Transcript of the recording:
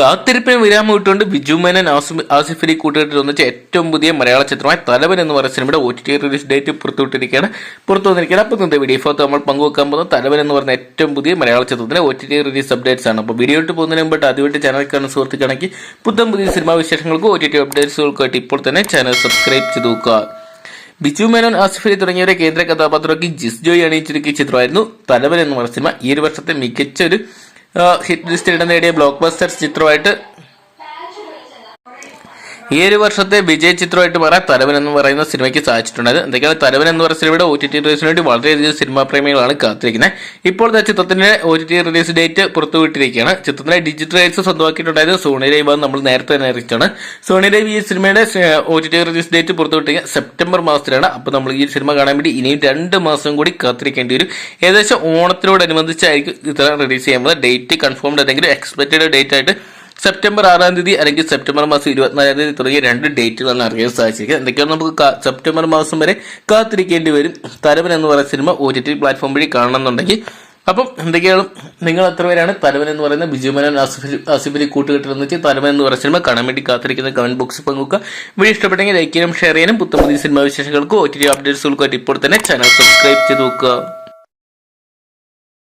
കാത്തിരിപ്പിന് വിരാമം ഇട്ടുകൊണ്ട് ബിജു മേനോൻ ആസിഫ് അലി കൂട്ടുകെട്ടിൽ ഒന്നിച്ച ഏറ്റവും പുതിയ മലയാള ചിത്രമായ തലവൻ എന്ന് പറയുന്ന സിനിമയുടെ OTT റിലീസ് ഡേറ്റ് പുറത്തു വന്നിരിക്കുകയാണ്. അപ്പോൾ ഇന്നത്തെ വീഡിയോ ഫോട്ടോ നമ്മൾ പങ്കുവെക്കാൻ പോകുന്നത് തലവൻ എന്ന് പറയുന്ന ഏറ്റവും പുതിയ മലയാള ചിത്രത്തിന്റെ OTT റിലീസ് അപ്ഡേറ്റ്സ് ആണ്. അപ്പോൾ വീഡിയോ ഇട്ട് പോകുന്നതിന് മുമ്പായിട്ട് ആദ്യമായിട്ട് ചാനൽ കാണുന്ന സുഹൃത്തുക്കാണെങ്കിൽ പുതിയ സിനിമാ വിശേഷങ്ങൾക്ക് OTT അപ്ഡേറ്റ്സുകൾക്കായിട്ട് ഇപ്പോൾ തന്നെ ചാനൽ സബ്സ്ക്രൈബ് ചെയ്ത് നോക്കുക. ബിജു മേനോൻ, ആസിഫ് അലി തുടങ്ങിയവരെ കേന്ദ്ര കഥാപാത്രമാക്കി ജിസ് ജോയ് അണിയിച്ചൊരുക്കിയ ചിത്രമായിരുന്നു തലവൻ എന്ന് പറയുന്ന സിനിമ. ഈ ഒരു വർഷത്തെ മികച്ച ഒരു ഹിറ്റ് ലിസ്റ്റ് ഇടം നേടിയ ബ്ലോക്ക് ബസ്റ്റർ ചിത്രമായിട്ട് ഈ ഒരു വർഷത്തെ വിജയ ചിത്രമായിട്ട് മാറാൻ തലവൻ എന്ന് പറയുന്ന സിനിമയ്ക്ക് സാധിച്ചിട്ടുണ്ടായത്. എന്തൊക്കെയാണ് തലവൻ എന്ന് പറയുന്ന സിനിമയുടെ OTT റിലീസിന് വേണ്ടി വളരെയധികം സിനിമാ പ്രേമികളാണ് കാത്തിരിക്കുന്നത്. ഇപ്പോൾ ചിത്രത്തിന്റെ OTT റിലീസ് ഡേറ്റ് പുറത്തുവിട്ടിരിക്കുകയാണ്. ചിത്രത്തിന്റെ ഡിജിറ്റൽ റൈറ്റ്സ് സ്വന്തമാക്കിയിട്ടുണ്ടായത് സോണി ലൈവ് നമ്മൾ നേരത്തെ തന്നെ അറിയിച്ചാണ്. സോണി ലൈവ് ഈ സിനിമയുടെ OTT റിലീസ് ഡേറ്റ് പുറത്തുവിട്ടിരിക്കുക സെപ്റ്റംബർ മാസത്തിലാണ്. അപ്പോൾ നമ്മൾ ഈ സിനിമ കാണാൻ വേണ്ടി ഇനിയും 2 മാസം കൂടി കാത്തിരിക്കേണ്ടി വരും. ഏകദേശം ഓണത്തിനോടനുബന്ധിച്ചായിരിക്കും ചിത്രം റിലീസ് ചെയ്യുന്നത്. ഡേറ്റ് കൺഫേംഡ് അല്ലെങ്കിൽ എക്സ്പെക്റ്റഡ് ഡേറ്റ് ആയിട്ട് സെപ്റ്റംബർ 6 തീയതി അല്ലെങ്കിൽ സെപ്റ്റംബർ മാസം 24 തീയതി തുടങ്ങിയ 2 ഡേറ്റുകളാണ് അറിയാൻ സാധിച്ചിരിക്കുന്നത്. എന്തൊക്കെയാണ് നമുക്ക് സെപ്റ്റംബർ മാസം വരെ കാത്തിരിക്കേണ്ടി വരും തലവൻ എന്ന് പറയുന്ന സിനിമ OTT പ്ലാറ്റ്ഫോം വഴി കാണണമെന്നുണ്ടെങ്കിൽ. അപ്പം എന്തൊക്കെയാണ് നിങ്ങൾ എത്ര പേരാണ് തലവൻ എന്ന് പറയുന്ന ബിജു മേനോൻ ആസിഫ് അലി കൂട്ടുകെട്ടിൽ വെച്ച് തലവൻ എന്ന് പറയുന്ന സിനിമ കാണാൻ വേണ്ടി കാത്തിരിക്കുന്ന കമന്റ് ബോക്സിൽ പങ്കുവെക്കുക. വീഡിയോ ഇഷ്ടപ്പെട്ടെങ്കിൽ ലൈക്ക് ചെയ്യാനും ഷെയർ ചെയ്യാനും പുതിയ സിനിമാ വിശേഷങ്ങൾക്ക് OTT അപ്ഡേറ്റ്സുകൾക്കായിട്ട് ഇപ്പോൾ തന്നെ ചാനൽ സബ്സ്ക്രൈബ് ചെയ്ത് നോക്കുക.